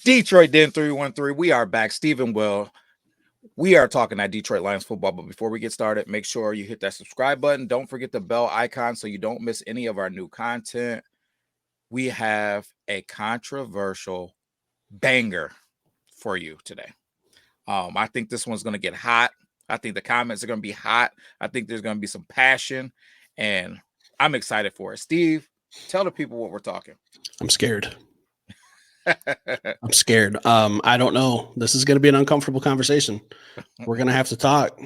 Detroit Den 313. We are back. Stephen Will. We are talking that Detroit Lions football. But before we get started, make sure you hit that subscribe button. Don't forget the bell icon so you don't miss any of our new content. We have a controversial banger for you today. I think this one's going to get hot. I think the comments are going to be hot. I think there's going to be some passion, and I'm excited for it. Steve, tell the people what we're talking. I'm scared. I'm scared. I don't know. This is going to be an uncomfortable conversation. We're going to have to talk.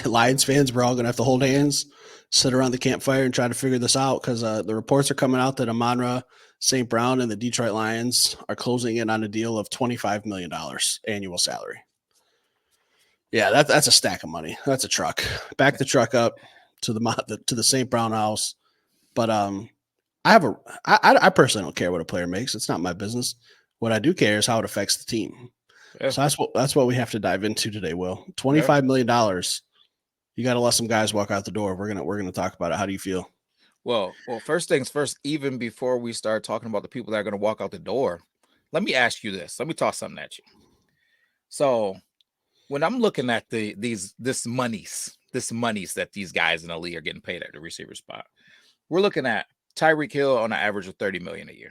Lions fans, we're all going to have to hold hands, sit around the campfire and try to figure this out because the reports are coming out that Amon-Ra St. Brown and the Detroit Lions are closing in on a deal of $25 million annual salary. Yeah, that's a stack of money. That's a truck. Back the truck up to the St. Brown house. But I personally don't care what a player makes. It's not my business. What I do care is how it affects the team. Yeah. So that's what we have to dive into today, Will. $25 million. You got to let some guys walk out the door. We're gonna talk about it. How do you feel? Well, first things first, even before we start talking about the people that are going to walk out the door, let me ask you this. Let me toss something at you. So when I'm looking at this monies that these guys in the league are getting paid at the receiver spot, we're looking at Tyreek Hill on an average of $30 million a year,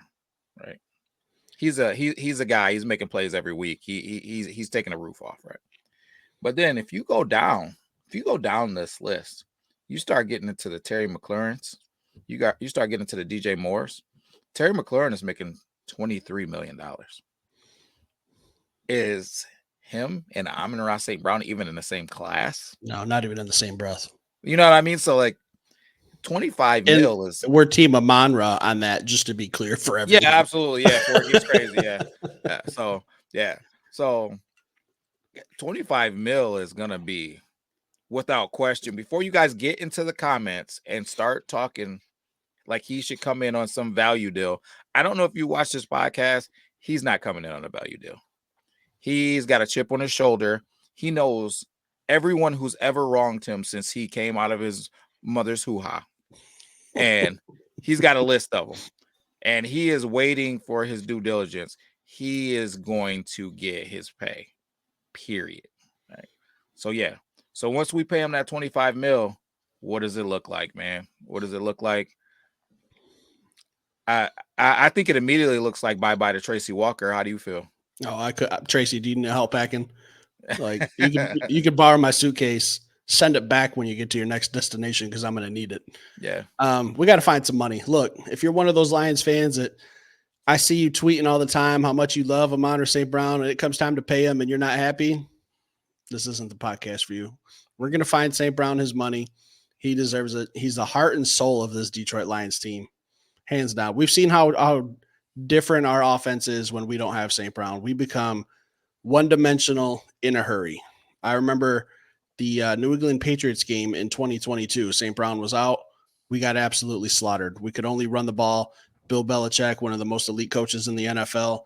right? He's a guy. He's making plays every week. He's taking the roof off, right? But then if you go down this list, you start getting into the Terry McLaurins. You start getting into the DJ Moores. Terry McLaurin is making $23 million. Is him and Amon-Ra St. Brown even in the same class? No, not even in the same breath. You know what I mean? So like 25 mil is we're team Amon-Ra on that, just to be clear for everyone. Yeah, absolutely. Yeah, he's crazy. Yeah. So 25 mil is gonna be without question. Before you guys get into the comments and start talking like he should come in on some value deal. I don't know if you watch this podcast. He's not coming in on a value deal. He's got a chip on his shoulder. He knows everyone who's ever wronged him since he came out of his mother's hoo-ha. And he's got a list of them. And he is waiting for his due diligence. He is going to get his pay, period. Right? So, yeah. So once we pay him that 25 mil, what does it look like, man? What does it look like? I think it immediately looks like bye-bye to Tracy Walker. How do you feel? Oh, Tracy, do you need help packing? Like you could borrow my suitcase, send it back when you get to your next destination because I'm going to need it. Yeah. We got to find some money. Look, if you're one of those Lions fans that I see you tweeting all the time how much you love Amon-Ra St. Brown and it comes time to pay him and you're not happy, this isn't the podcast for you. We're going to find St. Brown his money. He deserves it. He's the heart and soul of this Detroit Lions team. Hands down. We've seen how different our offense is when we don't have St. Brown. We become one-dimensional in a hurry. I remember the New England Patriots game in 2022. St. Brown was out. We got absolutely slaughtered. We could only run the ball. Bill Belichick, one of the most elite coaches in the NFL,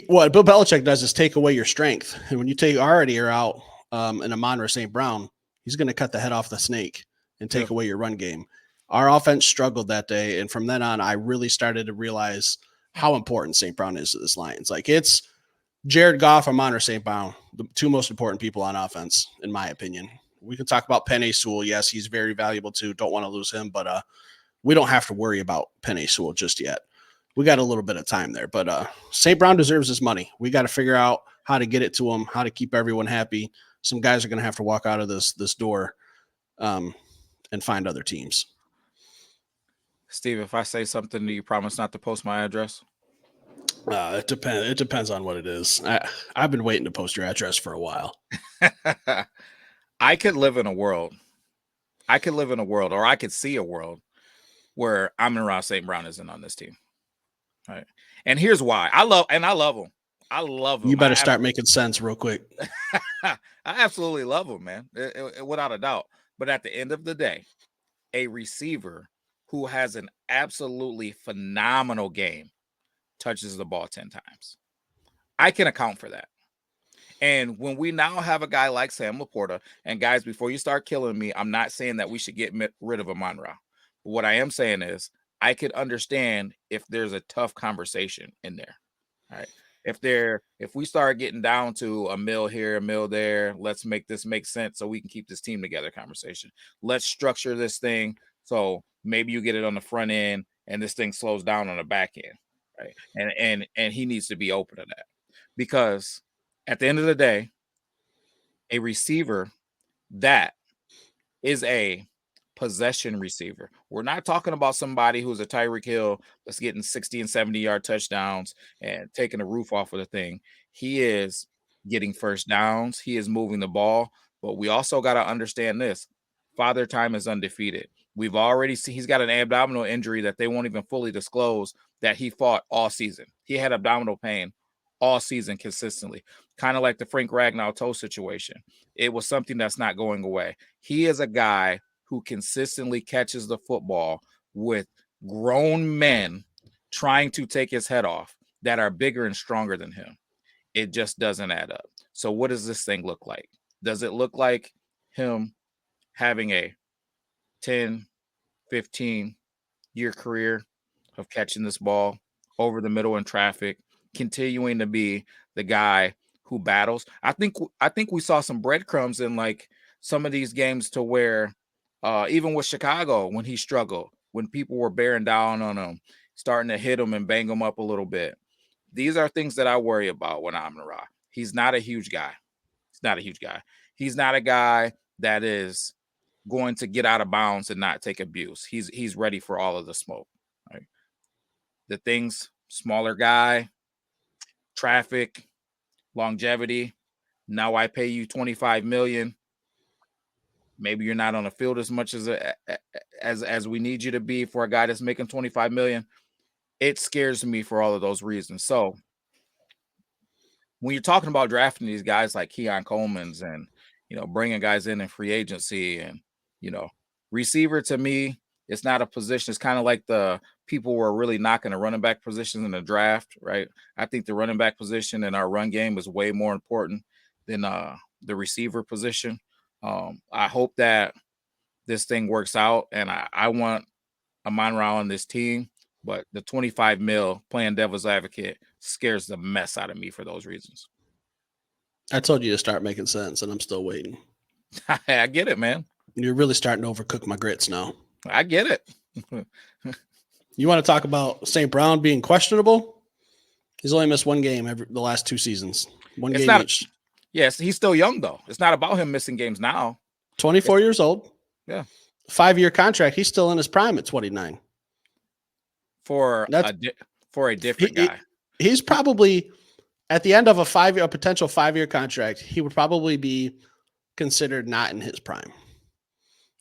what Bill Belichick does is take away your strength. And when you take already are out and Amon-Ra St. Brown, he's going to cut the head off the snake and take away your run game. Our offense struggled that day. And from then on, I really started to realize how important St. Brown is to this Lions. Like it's Jared Goff, Amon-Ra St. Brown, the two most important people on offense, in my opinion. We can talk about Penei Sewell. Yes, he's very valuable too. Don't want to lose him, but we don't have to worry about Penei Sewell just yet. We got a little bit of time there, but St. Brown deserves his money. We got to figure out how to get it to him, how to keep everyone happy. Some guys are going to have to walk out of this door and find other teams. Steve, if I say something, do you promise not to post my address? It depends. It depends on what it is. I've been waiting to post your address for a while. I could live in a world, or I could see a world where Amon-Ra St. Brown isn't on this team. Right. And here's why. I love him. I love him. You better start making sense real quick. I absolutely love him, man. Without a doubt. But at the end of the day, a receiver who has an absolutely phenomenal game touches the ball 10 times. I can account for that. And when we now have a guy like Sam Laporta, and guys, before you start killing me, I'm not saying that we should get rid of Amon-Ra. But what I am saying is I could understand if there's a tough conversation in there. All right. if we start getting down to a mill here, a mill there, let's make this make sense so we can keep this team together conversation. Let's structure this thing so maybe you get it on the front end and this thing slows down on the back end, right? And he needs to be open to that, because at the end of the day, a receiver that is a possession receiver. We're not talking about somebody who's a Tyreek Hill that's getting 60 and 70-yard touchdowns and taking the roof off of the thing. He is getting first downs. He is moving the ball. But we also got to understand this. Father Time is undefeated. We've already seen he's got an abdominal injury that they won't even fully disclose that he fought all season. He had abdominal pain all season consistently, kind of like the Frank Ragnow toe situation. It was something that's not going away. He is a guy who consistently catches the football with grown men trying to take his head off that are bigger and stronger than him. It just doesn't add up. So what does this thing look like? Does it look like him having a 10, 15-year career of catching this ball over the middle in traffic, continuing to be the guy who battles? I think we saw some breadcrumbs in like some of these games to where even with Chicago, when he struggled, when people were bearing down on him, starting to hit him and bang him up a little bit. These are things that I worry about when Amon-Ra. He's not a huge guy. He's not a huge guy. He's not a guy that is going to get out of bounds and not take abuse. He's ready for all of the smoke. Right? The things, smaller guy, traffic, longevity. Now I pay you $25 million. Maybe you're not on the field as much as we need you to be for a guy that's making $25 million. It scares me for all of those reasons. So when you're talking about drafting these guys like Keon Coleman's and, bringing guys in free agency and, receiver, to me, it's not a position. It's kind of like the people who are really knocking the running back positions in the draft, right? I think the running back position in our run game is way more important than the receiver position. I hope that this thing works out, and I want Amon-Ra on this team, but the 25 mil, playing devil's advocate, scares the mess out of me for those reasons. I told you to start making sense, and I'm still waiting. I get it, man. You're really starting to overcook my grits now. I get it. You want to talk about St. Brown being questionable? He's only missed one game the last 2 seasons. One game each. Yes, he's still young, though. It's not about him missing games now. 24 years old. Yeah. 5-year contract. He's still in his prime at 29. For a different guy. He's probably at the end of a potential 5-year contract, he would probably be considered not in his prime.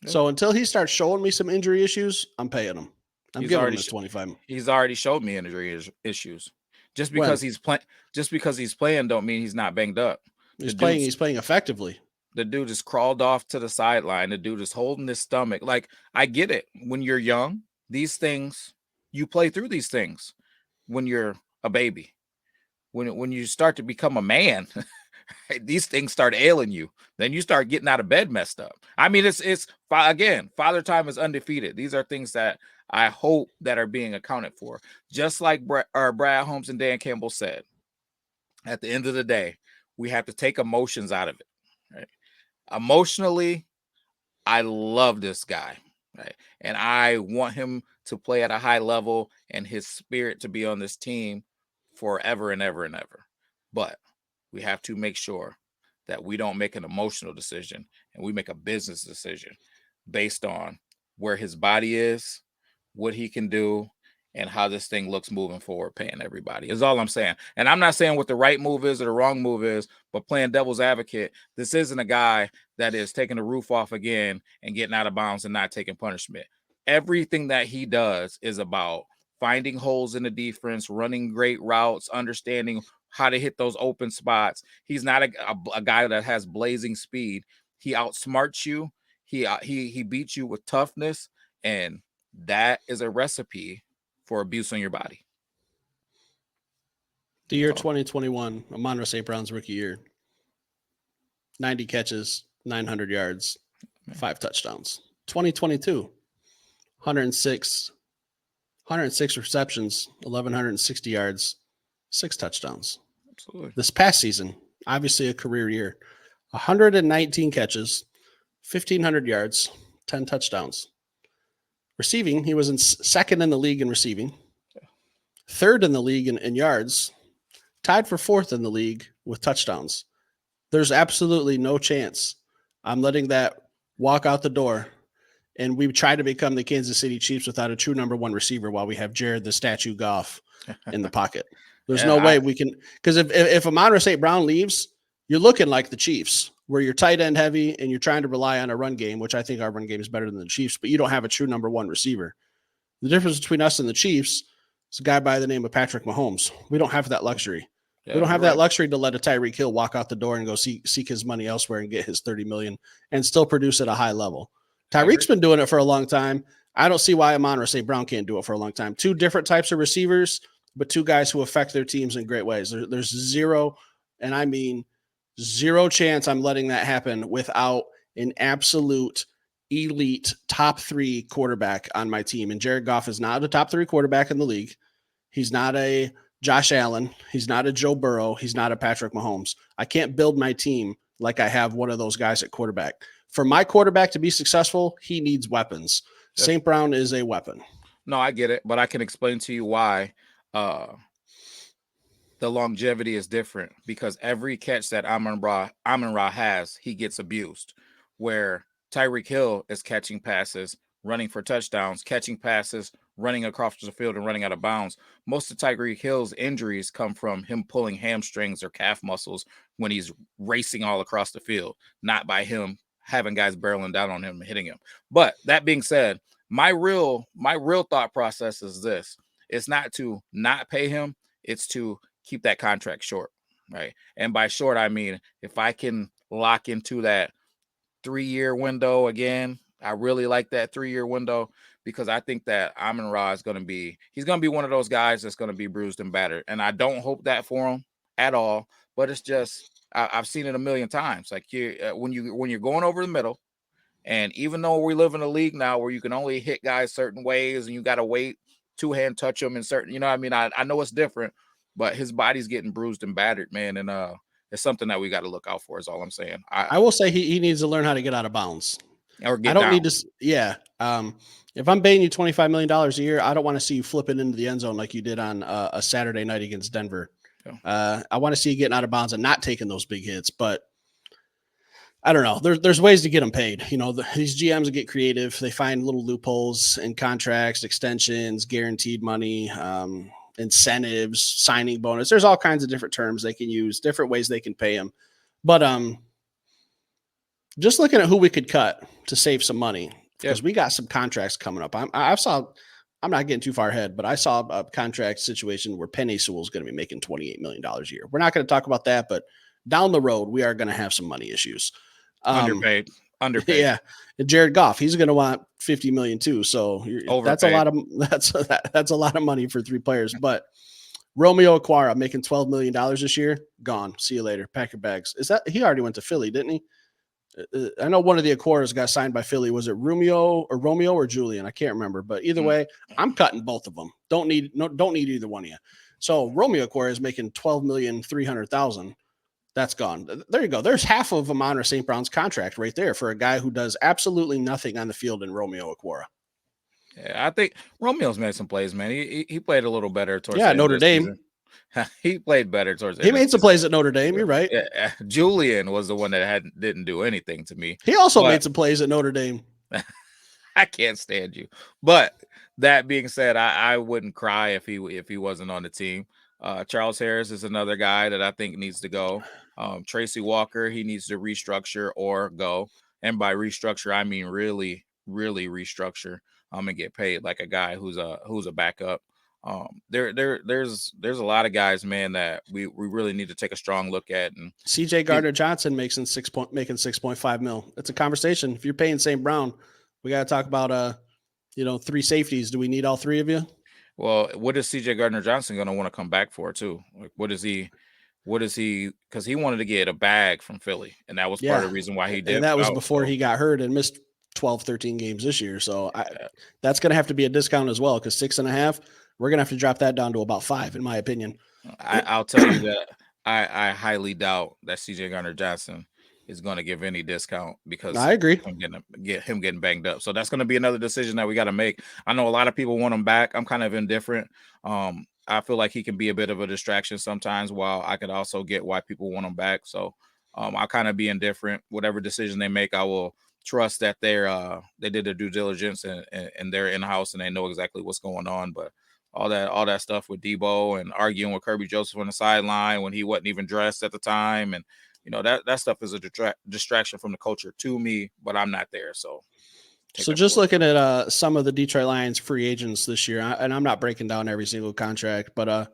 Yeah. So until he starts showing me some injury issues, I'm paying him. I'm giving him his 25. He's already showed me injury issues. Just because he's playing don't mean he's not banged up. He's playing effectively. The dude just crawled off to the sideline. The dude is holding his stomach. Like, I get it. When you're young, these things, you play through these things when you're a baby. When you start to become a man, these things start ailing you. Then you start getting out of bed messed up. I mean, it's again, Father Time is undefeated. These are things that I hope that are being accounted for. Just like Brad Holmes and Dan Campbell said, at the end of the day, we have to take emotions out of it. Right? Emotionally, I love this guy, right? And I want him to play at a high level and his spirit to be on this team forever and ever and ever. But we have to make sure that we don't make an emotional decision and we make a business decision based on where his body is, what he can do, and how this thing looks moving forward, paying everybody is all I'm saying. And I'm not saying what the right move is or the wrong move is, but playing devil's advocate, this isn't a guy that is taking the roof off again and getting out of bounds and not taking punishment. Everything that he does is about finding holes in the defense, running great routes, understanding how to hit those open spots. He's not a guy that has blazing speed. He outsmarts you. He beats you with toughness, and that is a recipe for abuse on your body. The year 2021, Amon-Ra St. Brown's rookie year. 90 catches, 900 yards, 5 touchdowns. 2022, 106 receptions, 1,160 yards, 6 touchdowns. Absolutely. This past season, obviously a career year, 119 catches, 1,500 yards, 10 touchdowns. Receiving, he was second in the league in receiving, third in the league in yards, tied for fourth in the league with touchdowns. There's absolutely no chance I'm letting that walk out the door. And we try to become the Kansas City Chiefs without a true number one receiver while we have Jared the Statue Goff in the pocket. There's no way we can, because if Amon-Ra St. Brown leaves, you're looking like the Chiefs, where you're tight end heavy and you're trying to rely on a run game, which I think our run game is better than the Chiefs, but you don't have a true number one receiver. The difference between us and the Chiefs is a guy by the name of Patrick Mahomes. We don't have that luxury. Yeah, we don't have that right. luxury to let a Tyreek Hill walk out the door and go seek his money elsewhere and get his $30 million and still produce at a high level. Tyreek's been doing it for a long time. I don't see why Amon-Ra St. Brown can't do it for a long time. Two different types of receivers, but two guys who affect their teams in great ways. There's zero, and I mean zero chance I'm letting that happen without an absolute elite top three quarterback on my team. And Jared Goff is not a top three quarterback in the league. He's not a Josh Allen. He's not a Joe Burrow. He's not a Patrick Mahomes. I can't build my team like I have one of those guys at quarterback. For my quarterback to be successful, he needs weapons. Yeah. St. Brown is a weapon. No, I get it, but I can explain to you why the longevity is different, because every catch that Amon-Ra has, he gets abused, where Tyreek Hill is catching passes, running for touchdowns, catching passes, running across the field and running out of bounds. Most of Tyreek Hill's injuries come from him pulling hamstrings or calf muscles when he's racing all across the field, not by him having guys barreling down on him and hitting him. But that being said, my real thought process is this. It's not to not pay him. It's to keep that contract short, right? And by short, I mean, if I can lock into that 3-year window again, I really like that 3-year window, because I think that Amon-Ra is going to be one of those guys that's going to be bruised and battered. And I don't hope that for him at all, but it's just, I've seen it a million times. Like when you're going over the middle, and even though we live in a league now where you can only hit guys certain ways and you got to wait, two-hand touch them in certain, you know what I mean? I know it's different, but his body's getting bruised and battered, man. And it's something that we got to look out for, is all I'm saying. I will say he needs to learn how to get out of bounds. Or get I don't down. need to. Yeah. If I'm paying you $25 million a year, I don't want to see you flipping into the end zone like you did on a Saturday night against Denver. Yeah. I want to see you getting out of bounds and not taking those big hits. But I don't know. There's ways to get them paid. You know, these GMs get creative. They find little loopholes in contracts, extensions, guaranteed money, incentives, signing bonus. There's all kinds of different terms they can use, different ways they can pay them. But just looking at who we could cut to save some money, because we got some contracts coming up. I'm not getting too far ahead, but I saw a contract situation where Penei Sewell is going to be making $28 million a year. We're not going to talk about that, but down the road, we are going to have some money issues. Underpaid. Yeah. And Jared Goff, he's going to want $50 million too. So that's a lot of money for 3 players. But Romeo Okwara making $12 million this year, gone. See you later. Pack your bags. He already went to Philly, didn't he? I know one of the Okwaras got signed by Philly. Was it Romeo or Julian? I can't remember. But either way, I'm cutting both of them. Don't need either one of you. So Romeo Okwara is making $12,300,000. That's gone. There you go. There's half of Amon-Ra St. Brown's contract right there for a guy who does absolutely nothing on the field in Romeo Okwara. Yeah, I think Romeo's made some plays, man. He played a little better towards the end Notre of the Dame. Season. He played better towards the end. He made some plays at Notre Dame. You're right. Yeah, Julian was the one that didn't do anything to me. He also made some plays at Notre Dame. I can't stand you. But that being said, I wouldn't cry if he wasn't on the team. Charles Harris is another guy that I think needs to go. Tracy Walker, he needs to restructure or go. And by restructure, I mean really, really restructure. And get paid like a guy who's a backup. There's a lot of guys, man, that we really need to take a strong look at. And CJ Gardner-Johnson making 6.5 mil. It's a conversation. If you're paying St. Brown, we got to talk about 3 safeties. Do we need all 3 of you? Well, what is CJ Gardner-Johnson going to want to come back for too? Like, what is he? Because he wanted to get a bag from Philly, and that was part of the reason why he did. And that was before he got hurt and missed 12, 13 games this year. So that's going to have to be a discount as well, because 6.5, we're going to have to drop that down to about 5, in my opinion. I'll tell you that. I highly doubt that CJ Gardner-Johnson is going to give any discount because I agree. him getting banged up. So that's going to be another decision that we got to make. I know a lot of people want him back. I'm kind of indifferent. I feel like he can be a bit of a distraction sometimes, while I could also get why people want him back. So I'll kind of be indifferent. Whatever decision they make, I will trust that they did their due diligence and they're in house and they know exactly what's going on. But all that stuff with Debo and arguing with Kirby Joseph on the sideline when he wasn't even dressed at the time, and that stuff is a distraction from the culture to me, but I'm not there. So just looking at some of the Detroit Lions free agents this year, and I'm not breaking down every single contract, but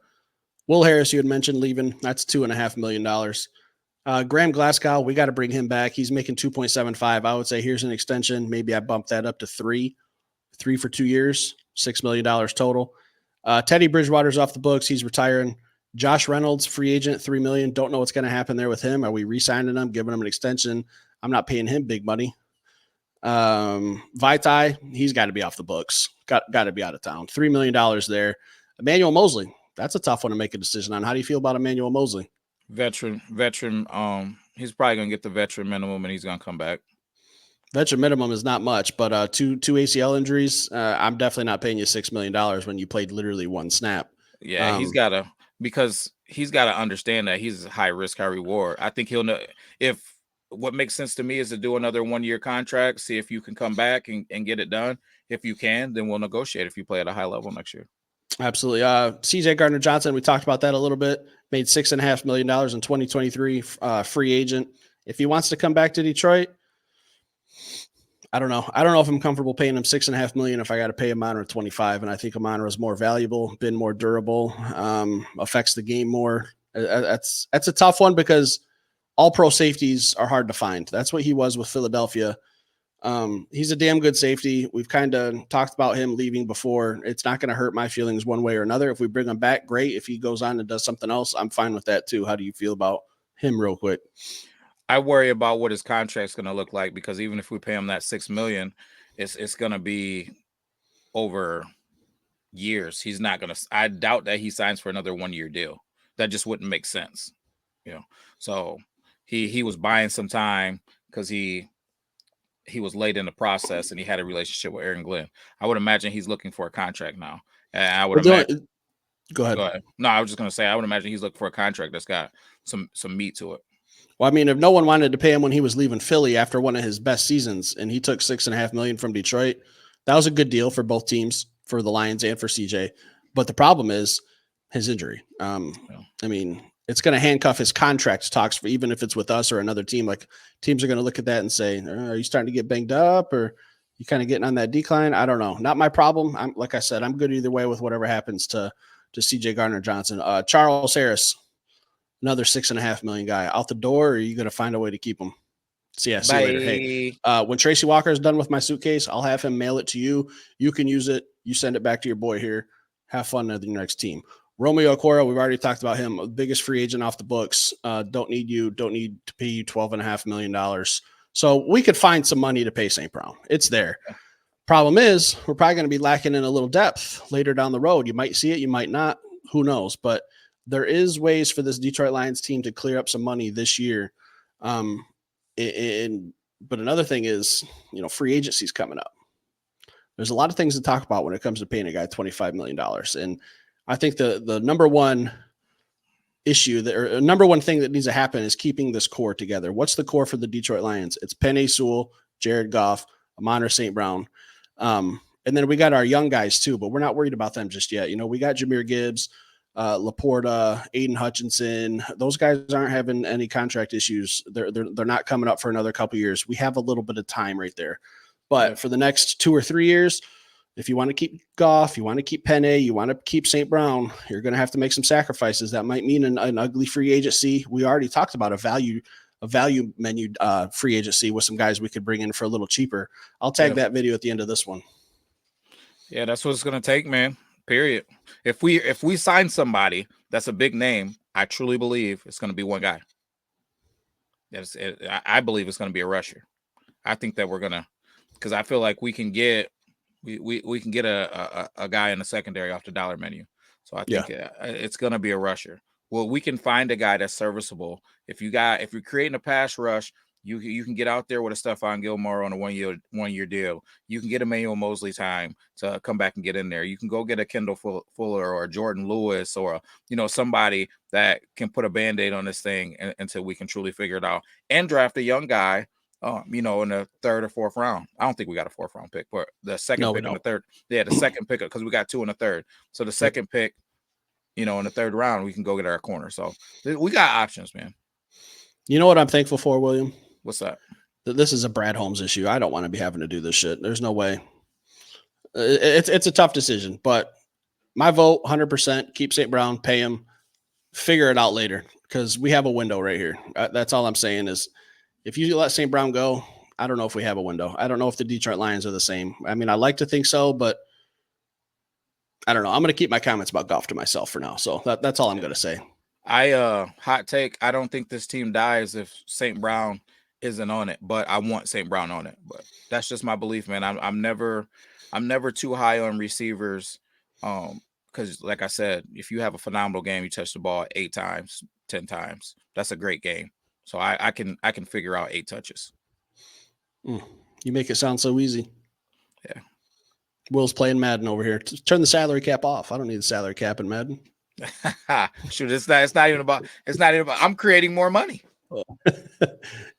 Will Harris, you had mentioned leaving, that's $2.5 million. Graham Glasgow, we got to bring him back. He's making 2.75. I would say here's an extension. Maybe I bump that up to three for 2 years, $6 million total. Teddy Bridgewater's off the books. He's retiring. Josh Reynolds, free agent, $3 million. Don't know what's going to happen there with him. Are we re-signing him, giving him an extension? I'm not paying him big money. Vaitai, he's got to be off the books. Got to be out of town. $3 million there. Emmanuel Mosley, that's a tough one to make a decision on. How do you feel about Emmanuel Mosley? Veteran. He's probably gonna get the veteran minimum, and he's gonna come back. Veteran minimum is not much, but two ACL injuries. I'm definitely not paying you $6 million when you played literally one snap. Yeah, he's got to understand that he's high risk, high reward. I think he'll know if what makes sense to me is to do another 1-year contract, see if you can come back and get it done. If you can, then we'll negotiate if you play at a high level next year. Absolutely. CJ Gardner-Johnson, we talked about that a little bit, made $6.5 million in 2023, free agent. If he wants to come back to Detroit, I don't know. I don't know if I'm comfortable paying him $6.5 million if I got to pay Amon-Ra 25. And I think Amon-Ra is more valuable, been more durable, affects the game more. That's a tough one because all pro safeties are hard to find. That's what he was with Philadelphia. He's a damn good safety. We've kind of talked about him leaving before. It's not going to hurt my feelings one way or another. If we bring him back, great. If he goes on and does something else, I'm fine with that too. How do you feel about him real quick? I worry about what his contract's going to look like, because even if we pay him that $6 million, it's going to be over years. He's not going to. I doubt that he signs for another 1-year deal. That just wouldn't make sense, So he was buying some time because he was late in the process and he had a relationship with Aaron Glenn. I would imagine he's looking for a contract now. And I would imagine. Go ahead. No, I was just going to say I would imagine he's looking for a contract that's got some meat to it. Well, I mean, if no one wanted to pay him when he was leaving Philly after one of his best seasons, and he took $6.5 million from Detroit, that was a good deal for both teams, for the Lions and for CJ. But the problem is his injury. I mean, it's going to handcuff his contract talks for, even if it's with us or another team. Like, teams are going to look at that and say, "Are you starting to get banged up, or you kind of getting on that decline?" I don't know. Not my problem. Like I said, I'm good either way with whatever happens to CJ Gardner-Johnson. Charles Harris, another $6.5 million guy, out the door, or are you going to find a way to keep him? See you later. Hey, when Tracy Walker is done with my suitcase, I'll have him mail it to you. You can use it. You send it back to your boy here. Have fun at your next team. Romeo Okwara, we've already talked about him. Biggest free agent off the books. Don't need to pay you $12.5 million. So we could find some money to pay St. Brown. It's there. Problem is, we're probably going to be lacking in a little depth later down the road. You might see it, you might not. Who knows? But there is ways for this Detroit Lions team to clear up some money this year. But another thing is, free agency's coming up. There's a lot of things to talk about when it comes to paying a guy $25 million. And I think the number one issue or number one thing that needs to happen is keeping this core together. What's the core for the Detroit Lions? It's Penei Sewell, Jared Goff, Amon-Ra St. Brown. And then we got our young guys too, but we're not worried about them just yet. We got Jahmyr Gibbs, Laporta, Aiden Hutchinson. Those guys aren't having any contract issues. They're not coming up for another couple years. We have a little bit of time right there. But for the next 2 or 3 years, if you want to keep Goff, you want to keep Penei, you want to keep St. Brown, you're going to have to make some sacrifices. That might mean an ugly free agency. We already talked about a value menu free agency with some guys we could bring in for a little cheaper. I'll tag that video at the end of this one. Yeah, that's what it's going to take, man. Period. If we sign somebody that's a big name, I truly believe it's going to be one guy. I believe it's going to be a rusher. I think that we're going to, because I feel like we can get a guy in the secondary off the dollar menu. So I think it's going to be a rusher. Well, we can find a guy that's serviceable. If you're creating a pass rush, you can get out there with a Stephon Gilmore on a 1 year deal. You can get Emmanuel Mosley time to come back and get in there. You can go get a Kendall Fuller or a Jordan Lewis or somebody that can put a Band-Aid on this thing until we can truly figure it out, and draft a young guy. In the 3rd or 4th round. I don't think we got a 4th round pick, but the second pick in the 3rd. Yeah, the second pick, because we got 2 in the 3rd. So the second pick, in the 3rd round, we can go get our corner. So we got options, man. You know what I'm thankful for, William? What's that? This is a Brad Holmes issue. I don't want to be having to do this shit. There's no way. It's a tough decision, but my vote, 100%, keep St. Brown, pay him, figure it out later, because we have a window right here. That's all I'm saying is, if you let St. Brown go, I don't know if we have a window. I don't know if the Detroit Lions are the same. I mean, I like to think so, but I don't know. I'm going to keep my comments about Goff to myself for now. So that's all I'm going to say. Hot take. I don't think this team dies if St. Brown isn't on it, but I want St. Brown on it. But that's just my belief, man. I'm never too high on receivers. Because like I said, if you have a phenomenal game, you touch the ball 8 times, 10 times. That's a great game. So I can figure out 8 touches. You make it sound so easy. Yeah. Will's playing Madden over here. Turn the salary cap off. I don't need the salary cap in Madden. Shoot, it's not even about. I'm creating more money.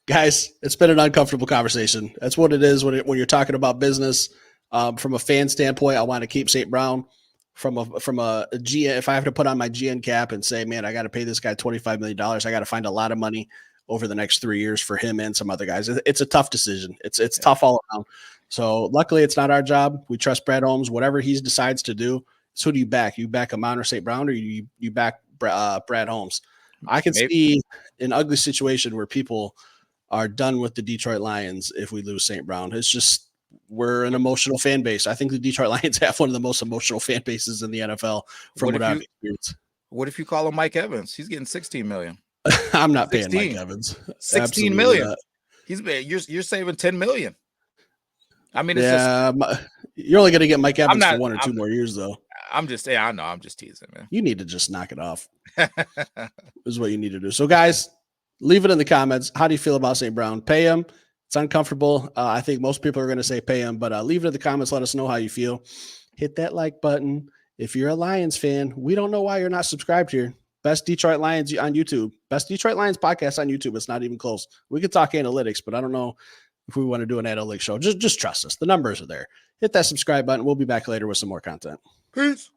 Guys, it's been an uncomfortable conversation. That's what it is when you're talking about business. From a fan standpoint, I want to keep St. Brown. From a GN, if I have to put on my GN cap and say, man, I got to pay this guy $25 million, I got to find a lot of money over the next 3 years for him and some other guys. It's a tough decision. It's tough all around. So luckily, it's not our job. We trust Brad Holmes. Whatever he decides to do. So who do you back? You back Amon-Ra St. Brown, or you back Brad Holmes? I can see an ugly situation where people are done with the Detroit Lions if we lose St. Brown. It's just, we're an emotional fan base. I think the Detroit Lions have one of the most emotional fan bases in the NFL from what I've experienced. What if you call him Mike Evans? He's getting $16 million. I'm not paying Mike Evans. $16 million. You're saving $10 million. I mean, it's you're only going to get Mike Evans for 1 or 2 more years, though. I'm just saying. I know. I'm just teasing, man. You need to just knock it off. Is what you need to do. So, guys, leave it in the comments. How do you feel about St. Brown? Pay him. It's uncomfortable. I think most people are going to say pay him, but leave it in the comments. Let us know how you feel. Hit that like button. If you're a Lions fan, we don't know why you're not subscribed here. Best Detroit Lions on YouTube. Best Detroit Lions podcast on YouTube. It's not even close. We could talk analytics, but I don't know if we want to do an analytics show. Just trust us. The numbers are there. Hit that subscribe button. We'll be back later with some more content. Peace.